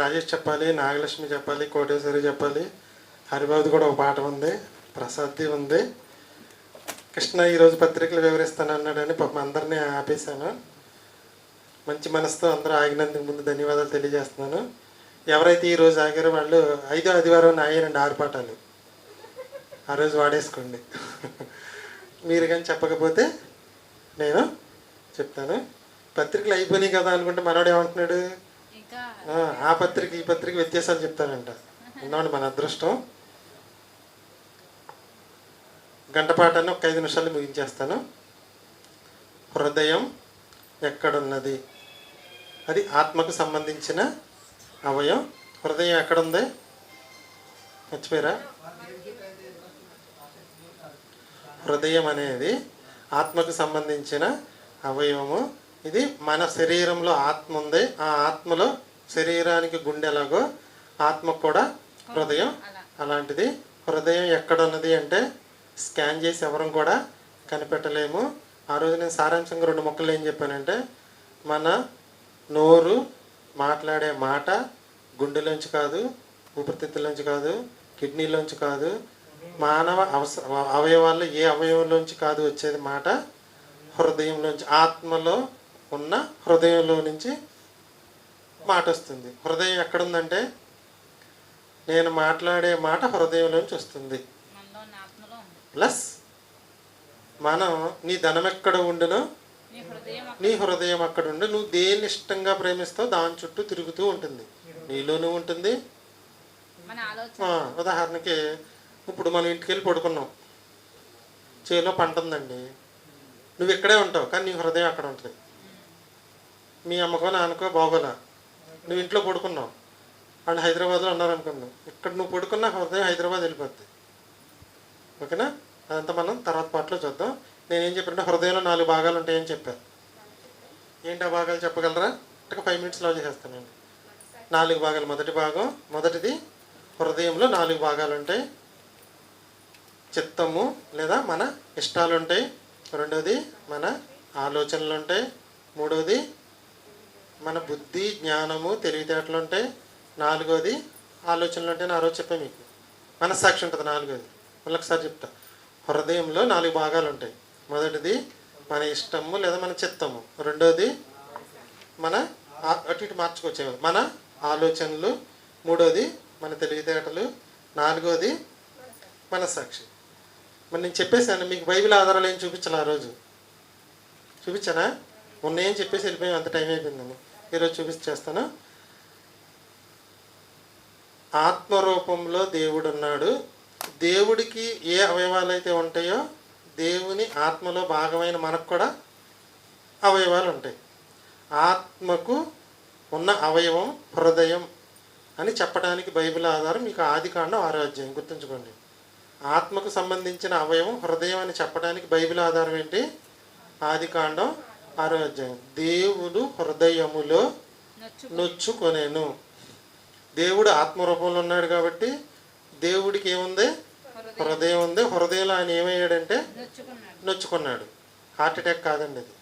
రాజేష్ చెప్పాలి, నాగలక్ష్మి చెప్పాలి, కోటేశ్వరి చెప్పాలి, హరిబాబుది కూడా ఒక పాట ఉంది, ప్రసాద్ది ఉంది. కృష్ణ ఈరోజు పత్రికలు వివరిస్తాను అన్నాడని పాపం అందరినీ ఆపేశాను. మంచి మనసుతో అందరూ ఆగినందుకు ముందు ధన్యవాదాలు తెలియజేస్తున్నాను. ఎవరైతే ఈరోజు ఆగారో వాళ్ళు 5వ ఆదివారం ఆగారండి 6 పాఠాలు. ఆ రోజు వాడేసుకోండి. మీరు కానీ చెప్పకపోతే నేను చెప్తాను. పత్రికలు అయిపోయినాయి కదా అనుకుంటే మనోడు ఏమంటున్నాడు, ఆ పత్రిక ఈ పత్రిక వ్యత్యాసాలు చెప్తానంట. ఉన్నాడు మన అదృష్టం. గంట పాఠాన్ని ఒక 5 నిమిషాలు ముగించేస్తాను. హృదయం ఎక్కడున్నది? అది ఆత్మకు సంబంధించిన అవయవం. హృదయం ఎక్కడుంది? మర్చిపోయారా? హృదయం అనేది ఆత్మకు సంబంధించిన అవయవము. ఇది మన శరీరంలో ఆత్మ ఉంది. ఆ ఆత్మలో శరీరానికి గుండె ఎలాగో ఆత్మకు కూడా హృదయం అలాంటిది. హృదయం ఎక్కడున్నది అంటే స్కాన్ చేసి ఎవరం కూడా కనిపెట్టలేము. ఆ రోజు నేను సారాంశంగా 2 ముక్కలు ఏం చెప్పానంటే, మన నోరు మాట్లాడే మాట గుండెలోంచి కాదు, ఊపిరితిత్తులోంచి కాదు, కిడ్నీలోంచి కాదు, మానవ అవయవాల్లో ఏ అవయవంలోంచి కాదు వచ్చేది మాట, హృదయంలోంచి, ఆత్మలో ఉన్న హృదయంలో నుంచి మాట వస్తుంది. హృదయం ఎక్కడుందంటే నేను మాట్లాడే మాట హృదయంలోంచి వస్తుంది. ప్లస్ మనం నీ ధనం ఎక్కడ ఉండునో నీ హృదయం అక్కడ ఉండు. నువ్వు దేన్ని ఇష్టంగా ప్రేమిస్తావు దాని చుట్టూ తిరుగుతూ ఉంటుంది, నీలోనూ ఉంటుంది. ఉదాహరణకి ఇప్పుడు మనం ఇంటికి వెళ్ళి పడుకున్నాం, చేలో పంట ఉందండి, నువ్వు ఇక్కడే ఉంటావు కానీ నీ హృదయం అక్కడ ఉంటుంది. మీ అమ్మకో నాన్నకో బాగోలా, నువ్వు ఇంట్లో పడుకున్నావు, వాళ్ళు హైదరాబాద్లో ఉన్నారనుకున్నావు, ఇక్కడ నువ్వు పడుకున్న హృదయం హైదరాబాద్ వెళ్ళిపోద్ది. ఓకేనా? అదంతా మనం తర్వాత పాటలో చూద్దాం. నేనేం చెప్పానంటే హృదయంలో 4 భాగాలు ఉంటాయని చెప్పాను. ఏంటి ఆ భాగాలు చెప్పగలరా? అంటే 5 మినిట్స్లో చేసేస్తానండి. 4 భాగాలు. మొదటి భాగం, మొదటిది హృదయంలో 4 భాగాలు ఉంటాయి. చిత్తము లేదా మన ఇష్టాలు ఉంటాయి. రెండోది మన ఆలోచనలు ఉంటాయి. మూడోది మన బుద్ధి, జ్ఞానము, తెలివితేటలు ఉంటాయి. 4వది ఆలోచనలు ఉంటాయి. ఆ రోజు చెప్పాను మీకు. మనస్సాక్షి ఉంటుంది 4వది. మళ్ళొకసారి చెప్తా. హృదయంలో 4 భాగాలు ఉంటాయి. మొదటిది మన ఇష్టము లేదా మన చిత్తము. రెండోది మన అటు ఇటు మార్చుకొచ్చేవి మన ఆలోచనలు. మూడోది మన తెలివితేటలు. 4వది మనస్సాక్షి. మరి నేను చెప్పేసాను మీకు బైబిల్ ఆధారాలు ఏం చూపించాలి? ఆ రోజు చూపించానా? ఉన్నాయని చెప్పేసి వెళ్ళిపోయాం, అంత టైం అయిపోయిందని. ఈరోజు చూపించేస్తాను. ఆత్మరూపంలో దేవుడు ఉన్నాడు. దేవుడికి ఏ అవయవాలు అయితే ఉంటాయో దేవుని ఆత్మలో భాగమైన మనకు కూడా అవయవాలు ఉంటాయి. ఆత్మకు ఉన్న అవయవం హృదయం అని చెప్పడానికి బైబిల్ ఆధారం మీకు ఆదికాండం 6వ అధ్యాయం. గుర్తుంచుకోండి. ఆత్మకు సంబంధించిన అవయవం హృదయం అని చెప్పడానికి బైబిల్ ఆధారం ఏంటి? ఆదికాండం 6వ అధ్యాయం. దేవుడు హృదయములో నొచ్చుకొనేను. దేవుడు ఆత్మరూపంలో ఉన్నాడు కాబట్టి దేవుడికి ఏముంది? హృదయం ఉంది. హృదయంలో ఆయన ఏమయ్యాడంటే నొచ్చుకున్నాడు. హార్ట్ అటాక్ కాదండి అది.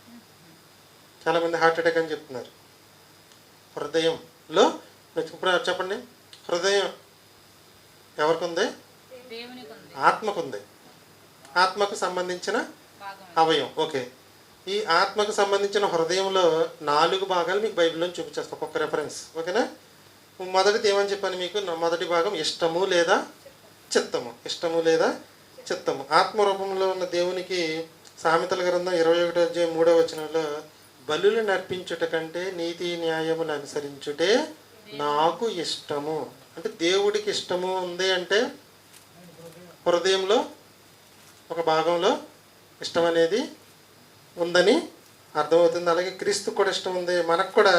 చాలామంది హార్ట్ అటాక్ అని చెప్తున్నారు. హృదయంలో ఇప్పుడు చెప్పండి, హృదయం ఎవరికి ఉంది? ఆత్మకు ఉంది. ఆత్మకు సంబంధించిన అవయవం. ఓకే, ఈ ఆత్మకు సంబంధించిన హృదయంలో 4 భాగాలు మీకు బైబిల్లో చూపించేస్తాను, ఒక్కొక్క రెఫరెన్స్. ఓకేనా? మొదటిది ఏమని చెప్పాను మీకు? మొదటి భాగం ఇష్టము లేదా చిత్తము. ఇష్టము లేదా చిత్తము. ఆత్మరూపంలో ఉన్న దేవునికి సామెతల గ్రంథం 21వ అధ్యాయం 3వ వచనంలో బలులు నర్పించుట కంటే నీతి న్యాయములు అనుసరించుటే నాకు ఇష్టము. అంటే దేవుడికి ఇష్టము ఉంది అంటే హృదయంలో ఒక భాగంలో ఇష్టం అనేది ఉందని అర్థమవుతుంది. అలాగే క్రీస్తు కూడా ఇష్టం ఉంది. మనకు కూడా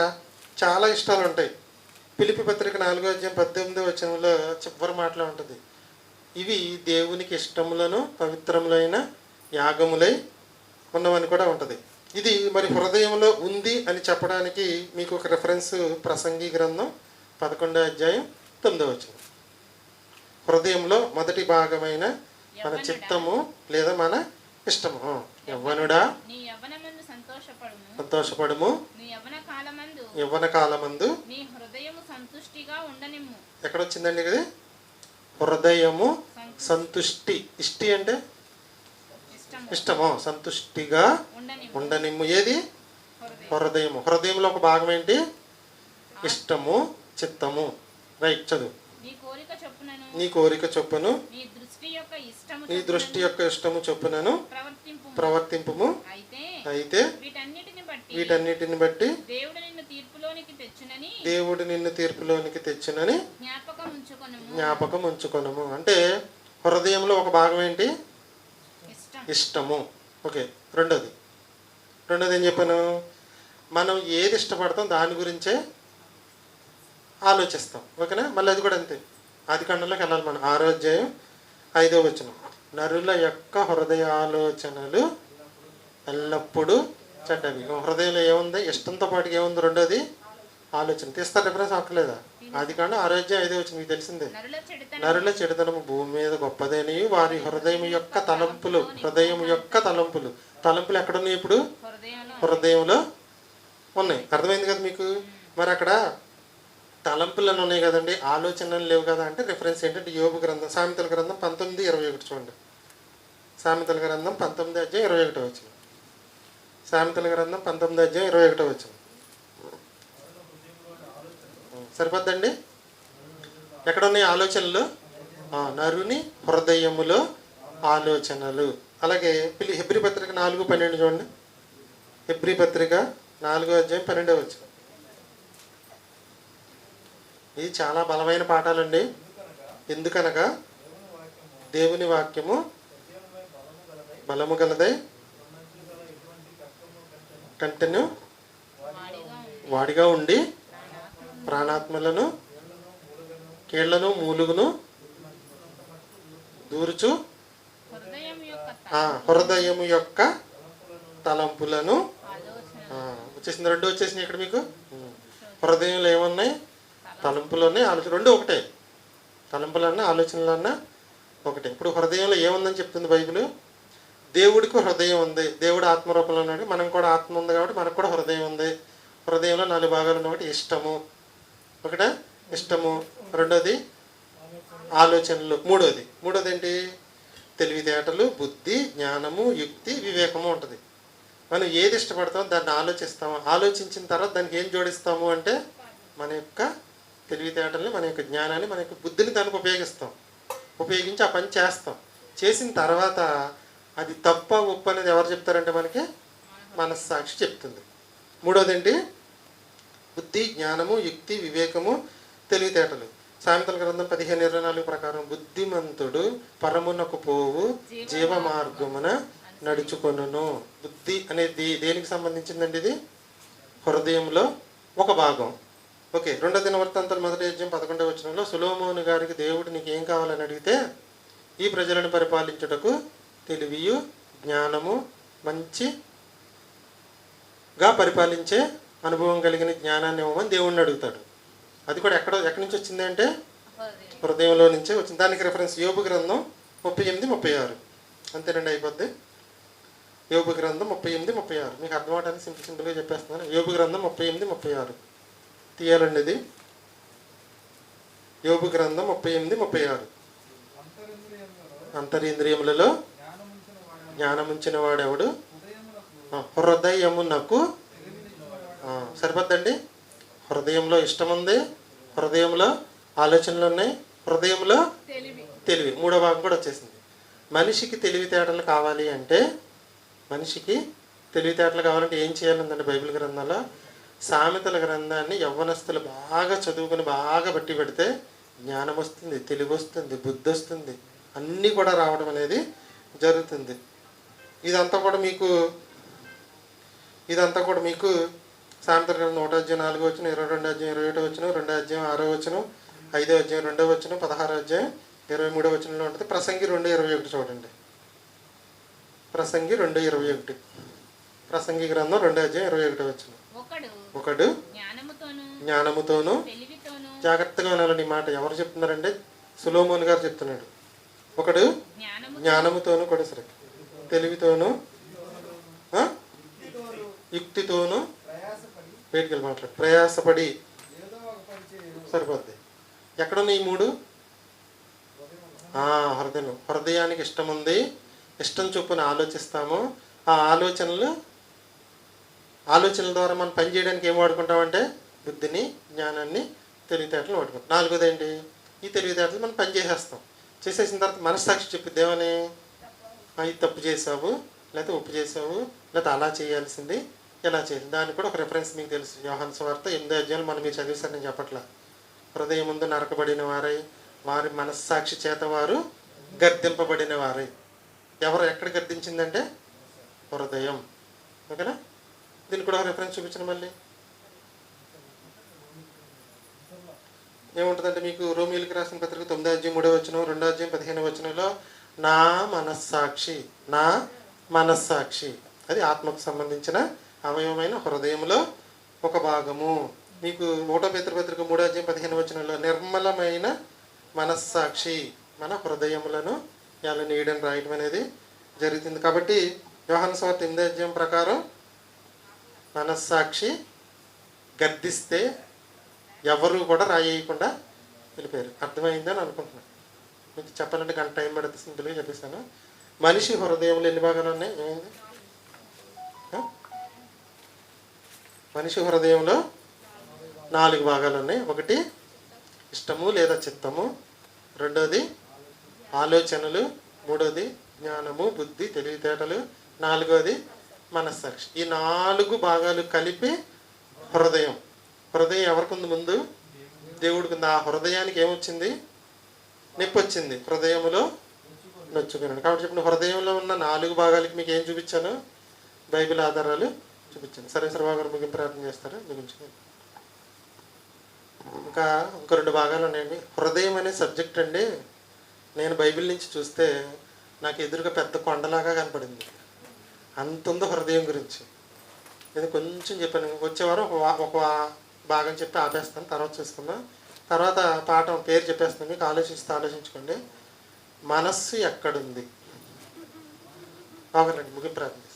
చాలా ఇష్టాలు ఉంటాయి. ఫిలిప్పీ పత్రిక 4వ అధ్యాయం 18వ వచనంలో చివరి మాటలో ఉంటుంది, ఇవి దేవునికి ఇష్టములను పవిత్రములైన యాగములై ఉన్నవని కూడా ఉంటుంది. ఇది మరి హృదయంలో ఉంది అని చెప్పడానికి మీకు ఒక రెఫరెన్స్ ప్రసంగి గ్రంథం 11వ అధ్యాయం 9వ వచనం. హృదయంలో మొదటి భాగమైన మన చిత్తము లేదా మన ఇష్టము. యవ్వనుడా నీ యవ్వనమందు సంతోషపడుము, నీ యవ్వన కాలమందు నీ హృదయము సంతుష్టిగా ఉండనిమ్ము. ఎక్కడ వచ్చిందండి ఇది? హృదయము సంతుష్టి. ఇష్టి అంటే ఇష్టము, సంతుష్టిగా ఉండనిమ్ము. ఏది? హృదయము. హృదయంలో ఒక భాగం ఏంటి? ఇష్టము, చిత్తము. రైట్, చదువు. నీ కోరిక చొప్పును నీ దృష్టి యొక్క ఇష్టము చొప్పునను ప్రవర్తింపుము. అయితే వీటన్నిటిని బట్టి దేవుడు నిన్ను తీర్పులోనికి తెచ్చునని జ్ఞాపకం ఉంచుకొనుము. అంటే హృదయంలో ఒక భాగం ఏంటి? ఇష్టము. ఓకే. రెండోది ఏం చెప్పాను? మనం ఏది ఇష్టపడతాం దాని గురించే ఆలోచిస్తాం. ఓకేనా? మళ్ళీ అది కూడా అంతే. ఆదికాండంలోకి వెళ్ళాలి మనం. 6వ అధ్యాయం 5వ వచనం. నరుల యొక్క హృదయ ఆలోచనలు ఎల్లప్పుడూ చెడ్డవి. హృదయంలో ఏముంది? ఇష్టంతో పాటు ఏముంది? రెండోది ఆలోచన. తీస్తారు రిఫరెన్స్ అక్కర్లేదా? ఆదికాండం 6వ అధ్యాయం 5వ వచనం మీకు తెలిసిందే. నరుల చెడుతనము భూమి మీద గొప్పదని వారి హృదయం యొక్క తలంపులు. తలంపులు ఎక్కడున్నాయి ఇప్పుడు? హృదయంలో ఉన్నాయి. అర్థమైంది కదా మీకు? మరి అక్కడ తలంపులను ఉన్నాయి కదండి, ఆలోచనలు లేవు కదా అంటే రిఫరెన్స్ ఏంటంటే యోబు గ్రంథం, సామెతల గ్రంథం 19:21 చూడండి. సామెతల గ్రంథం 19 అధ్యాయం 21 వచనం. సామెతల గ్రంథం 19 అధ్యాయం 21 వచనం. సరిపోద్దండి? ఎక్కడ ఉన్నాయి ఆలోచనలు? నరుని హృదయములో ఆలోచనలు. అలాగే హెబ్రీ పత్రిక 4:12 చూడండి. హెబ్రీ పత్రిక 4వ అధ్యాయం 12వ వచనం. ఇది చాలా బలమైన పాఠాలండి. ఎందుకనగా దేవుని వాక్యము బలము గలదై కంటెను వాడిగా ఉండి ప్రాణాత్మలను కీళ్లను మూలుగును దూరుచు హృదయము యొక్క తలంపులను వచ్చేసింది. రెండు వచ్చేసినాయి ఇక్కడ మీకు. హృదయంలో ఏమున్నాయి? తలంపులోనే ఆలోచన. రెండు ఒకటే. తలంపులన్నా ఆలోచనలన్నా ఒకటే. ఇప్పుడు హృదయంలో ఏముందని చెప్తుంది బైబిల్? దేవుడికి హృదయం ఉంది. దేవుడు ఆత్మరూపంలో ఉన్నాడు. మనం కూడా ఆత్మ ఉంది కాబట్టి మనకు కూడా హృదయం ఉంది. హృదయంలో 4 భాగాలు ఉన్నాయి. ఒకటి ఇష్టము, ఒకటే ఇష్టము. రెండోది ఆలోచనలు. మూడోది ఏంటి? తెలివితేటలు, బుద్ధి, జ్ఞానము, యుక్తి, వివేకము ఉంటుంది. మనం ఏది ఇష్టపడతామో దాన్ని ఆలోచిస్తాము. ఆలోచించిన తర్వాత దానికి ఏం జోడిస్తాము అంటే మన యొక్క తెలివితేటల్ని, మన యొక్క జ్ఞానాన్ని, మన యొక్క బుద్ధిని దానికి ఉపయోగించి ఆ పని చేస్తాం. చేసిన తర్వాత అది తప్ప ఒప్పు అనేది ఎవరు చెప్తారంటే మనకి మనస్సాక్షి చెప్తుంది. మూడోది ఏంటి? బుద్ధి, జ్ఞానము, యుక్తి, వివేకము, తెలివితేటలు. సామెతల గ్రంథం 15:24 ప్రకారం బుద్ధిమంతుడు పరమునకు పోవు జీవ మార్గమున నడుచుకొనును. బుద్ధి అనేది దేనికి సంబంధించిందండి? ఇది హృదయంలో ఒక భాగం. ఓకే. 2వ దినవృత్తాంతాలు 1వ అధ్యాయం 11వ వచనంలో సొలొమోను గారికి దేవుడు నీకు ఏం కావాలని అడిగితే ఈ ప్రజలను పరిపాలించుటకు తెలివియు జ్ఞానము, మంచిగా పరిపాలించే అనుభవం కలిగిన జ్ఞానాన్ని ఇవ్వమని దేవుణ్ణి అడుగుతాడు. అది కూడా ఎక్కడి నుంచి వచ్చింది అంటే హృదయంలో నుంచే వచ్చింది. దానికి రిఫరెన్స్ యోబు గ్రంథం 38:36. అంతేనండి, అయిపోద్ది. యోబు గ్రంథం 38:36 మీకు అర్థం అవడానికి సింపుల్గా చెప్పేస్తున్నాను. యోబు గ్రంథం 38:36 తీయాలండి. ఇది యోబు గ్రంథం 38:36. అంతరింద్రియములలో జ్ఞానముంచిన వాడెవడు? హృదయమునకు. సరిపోద్దండి. హృదయంలో ఇష్టం ఉంది, హృదయంలో ఆలోచనలు ఉన్నాయి, హృదయంలో తెలివి. 3వ భాగం కూడా వచ్చేసింది. మనిషికి తెలివితేటలు కావాలి అంటే ఏం చేయాలందండి బైబిల్ గ్రంథంలో? సామెతల గ్రంథాన్ని యవ్వనస్తులు బాగా చదువుకుని బాగా బట్టి పెడితే జ్ఞానం వస్తుంది, తెలివి వస్తుంది, బుద్ధి వస్తుంది, అన్నీ కూడా రావడం అనేది జరుగుతుంది. ఇదంతా కూడా మీకు సామెతల గ్రంథం 1వ అధ్యాయం 4వ వచనం, 22వ అధ్యాయం 21వ వచనం, 2వ అధ్యాయం 6వ వచనం, 5వ అధ్యాయం 2వ వచనం, 16వ అధ్యాయం 23వ వచనంలో ఉంటుంది. ప్రసంగి 2:21 చూడండి. ప్రసంగి 2:21. ప్రసంగి గ్రంథం 2వ అధ్యాయం 21వ వచనం. ఒకడు జ్ఞానముతోను. జాగ్రత్తగా వినాలని మాట ఎవరు చెప్తున్నారంటే సొలొమోను గారు చెప్తున్నాడు. ఒకడు జ్ఞానముతోను కూడా సరే తెలివితోను యుక్తితోనూ బయటికి వెళ్ళి మాట్లాడు. ప్రయాసపడి సరిపోద్ది. ఎక్కడున్నాయి ఈ 3? హృదయం. హృదయానికి ఇష్టం ఉంది, ఇష్టం చొప్పున ఆలోచిస్తాము. ఆ ఆలోచనల ద్వారా మనం పని చేయడానికి ఏం వాడుకుంటామంటే బుద్ధిని, జ్ఞానాన్ని, తెలివితేటలు వాడుకుంటాం. 4వది ఏంటి? ఈ తెలివితేటలు మనం పని చేసేస్తాం. చేసేసిన తర్వాత మనస్సాక్షి చెప్పిద్ది ఏమని? ఇది తప్పు చేసావు, లేకపోతే ఉప్పు చేసావు, లేకపోతే అలా చేయాల్సింది, ఎలా చేయాలి. దానికి కూడా ఒక రిఫరెన్స్ మీకు తెలుసు. యోహాను సువార్త 8వ అధ్యాయం మనం మీరు చదివేశారు, నేను చెప్పట్లా. హృదయం ముందు నరకబడిన వారై వారి మనస్సాక్షి చేత వారు గర్దింపబడిన వారై. ఎవరు ఎక్కడ గర్దించిందంటే హృదయం. ఓకేనా? దీనికి కూడా రిఫరెన్స్ చూపించండి. మళ్ళీ ఏముంటుందంటే మీకు రోమియోలకు రాసిన పత్రిక 9వ అధ్యాయం 3వ వచనం, 2వ అధ్యాయం 15వ వచనంలో నా మనస్సాక్షి అది ఆత్మకు సంబంధించిన అవయవమైన హృదయంలో ఒక భాగము. మీకు 1వ పేతురు పత్రిక 3వ అధ్యాయం 15వ వచనంలో నిర్మలమైన మనస్సాక్షి మన హృదయములను ఎలా నీడని రాయడం అనేది జరుగుతుంది. కాబట్టి యోహాను సువార్త 8వ అధ్యాయం ప్రకారం మనస్సాక్షి గద్దిస్తే ఎవరు కూడా రాయేయకుండా వెళ్ళిపోయారు. అర్థమైందని అనుకుంటున్నాను. మీకు చెప్పాలంటే గంట టైం పడుతుంది, సింపుల్గా చెప్పేశాను. మనిషి హృదయంలో ఎన్ని భాగాలు ఉన్నాయి? ఏమైంది? మనిషి హృదయంలో 4 భాగాలు ఉన్నాయి. 1 ఇష్టము లేదా చిత్తము, 2వది ఆలోచనలు, 3వది జ్ఞానము, బుద్ధి, తెలివితేటలు, 4వది మనస్సాక్షి. ఈ 4 భాగాలు కలిపి హృదయం. హృదయం ఎవరికుంది? ముందు దేవుడికి ఉంది. ఆ హృదయానికి ఏమొచ్చింది? నొప్పి వచ్చింది. హృదయంలో నొచ్చుకున్నాను. కాబట్టి చెప్పిన హృదయంలో ఉన్న 4 భాగాలకి మీకు ఏం చూపించాను? బైబిల్ ఆధారాలు చూపించాను. సరే బాబు గారు ముగింపు ప్రార్థన చేస్తారా? ముగించుకోండి. ఇంకా 2 భాగాలు ఉన్నాయండి. హృదయం అనే సబ్జెక్ట్ అండి, నేను బైబిల్ నుంచి చూస్తే నాకు ఎదురుగా పెద్ద కొండలాగా కనపడింది. అంత ఉందో హృదయం గురించి. నేను కొంచెం చెప్పాను. వచ్చేవారం ఒక భాగం చెప్పి ఆపేస్తాను, తర్వాత చూసుకుందాం. తర్వాత పాఠం పేరు చెప్పేస్తాను, మీకు ఆలోచించుకోండి. మనస్సు ఎక్కడుంది? బాగుందండి. ముగింపు ప్రార్థన చేస్తాను.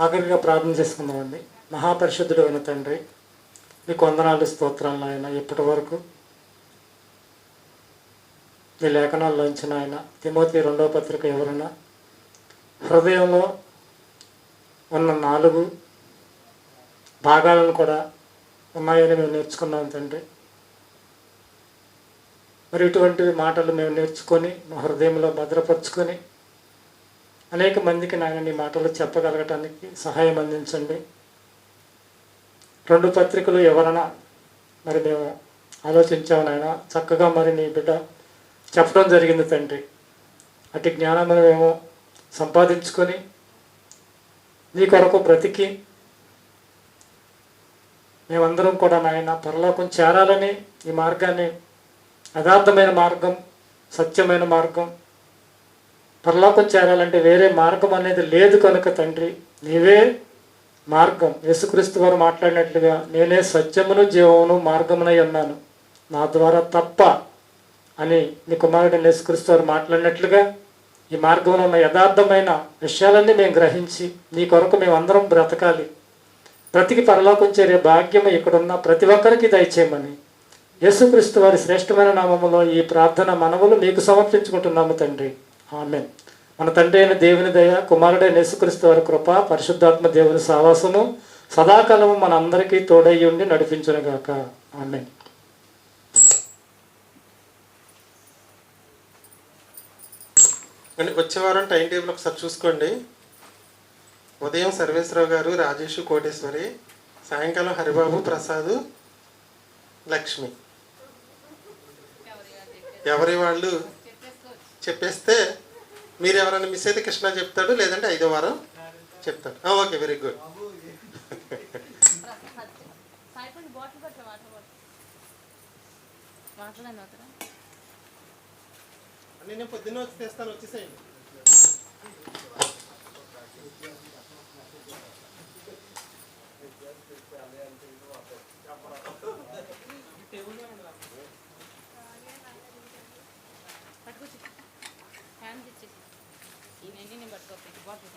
ఆఖరిగా ప్రార్థన చేసుకుందామండి. మహాపరిశుద్ధుడు అయిన తండ్రి, మీకు వందనాలు, స్తోత్రాలు ఆయన. ఇప్పటి వరకు ఈ లేఖనాల్లోంచి ఆయన తిమోతి 2వ పత్రిక ఎవరైనా హృదయంలో ఉన్న 4 భాగాలను కూడా ఉన్నాయని మేము నేర్చుకున్నాం తండ్రి. మరి ఇటువంటి మాటలు మేము నేర్చుకొని మా హృదయంలో భద్రపరుచుకొని అనేక మందికి నాయన నీ మాటలు చెప్పగలగటానికి సహాయం అందించండి. 2 పత్రికలు ఎవరైనా మరి మేము ఆలోచించాము నాయన, చక్కగా మరి నీ బిడ్డ చెప్పడం జరిగింది తండ్రి. అటు జ్ఞానం మేము సంపాదించుకొని నీ కొరకు బ్రతికి మేమందరం కూడా నాయన పరలోకం చేరాలని ఈ మార్గాన్ని, యథార్థమైన మార్గం, సత్యమైన మార్గం, పరలోకం చేరాలంటే వేరే మార్గం అనేది లేదు కనుక తండ్రి నీవే మార్గం. యేసుక్రీస్తు వారు మాట్లాడినట్లుగా నేనే సత్యమును జీవమును మార్గమునై ఉన్నాను, నా ద్వారా తప్ప అని నీ కుమారుడు యేసుక్రీస్తు వారు మాట్లాడినట్లుగా ఈ మార్గంలో ఉన్న యథార్థమైన విషయాలన్నీ మేము గ్రహించి నీ కొరకు మేమందరం బ్రతకాలి. బ్రతికి పరలోకం చేరే భాగ్యము ఇక్కడున్న ప్రతి ఒక్కరికి దయచేయమని యేసుక్రీస్తు వారి శ్రేష్టమైన నామములో ఈ ప్రార్థన మనవులు మీకు సమర్పించుకుంటున్నాము తండ్రి. ఆమేన్. మన తండ్రి అయిన దేవుని దయ, కుమారుడైన యేసుక్రీస్తు వారి కృప, పరిశుద్ధాత్మ దేవుని సావాసము సదాకాలము మన అందరికీ తోడై ఉండి నడిపించునుగాక. ఆమేన్. వచ్చే వారం టైం టేబుల్ ఒకసారి చూసుకోండి. ఉదయం సర్వేశ్వరరావు గారు, రాజేష్, కోటేశ్వరి, సాయంకాలం హరిబాబు, ప్రసాద్, లక్ష్మి. ఎవరి వాళ్ళు చెప్పేస్తే మీరు ఎవరైనా మిస్ అయితే కృష్ణ చెప్తాడు, లేదంటే 5వ వారం చెప్తాడు. Okay, very good. నేను పొద్దున్న వచ్చి తెస్తాను, వచ్చేసేయండి. పట్టుకొచ్చి హ్యాండ్ ఇచ్చేసి ఈయన నేను పట్టుకోవచ్చు బాగుంటుంది.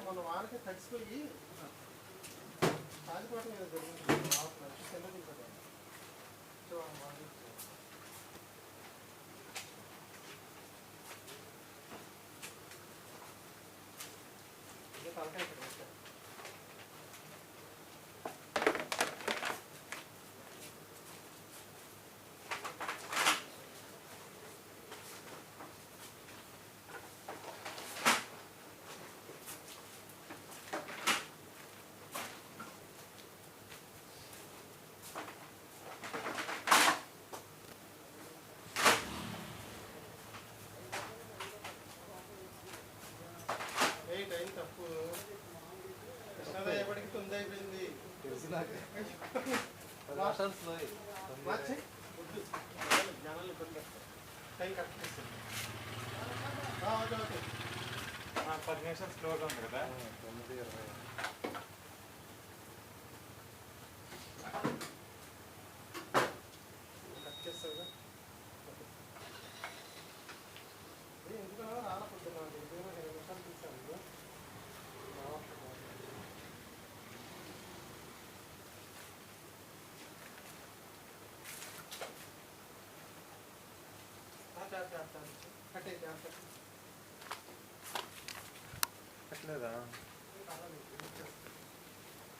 మన వాళ్ళకి తడిసిపోయి కాలిపోవటం ఏదో జరిగింది. తలకాయ టైం తప్పు కృష్ణారాయ ఎప్పటికి 9 అయిపోయింది. మార్చి జనాలు ఇబ్బంది టైం కరెక్ట్ చేస్తుంది. ఓకే ఓకే 10 నిమిషాలు స్లోగా ఉంది కదా. 9:20 కట్ చేస్తావుగా. ఎందుకన్నా రాలకుంటున్నాను. ఎందుకన్నా 2 నిమిషాలు తీసాను. కట్టలేదా?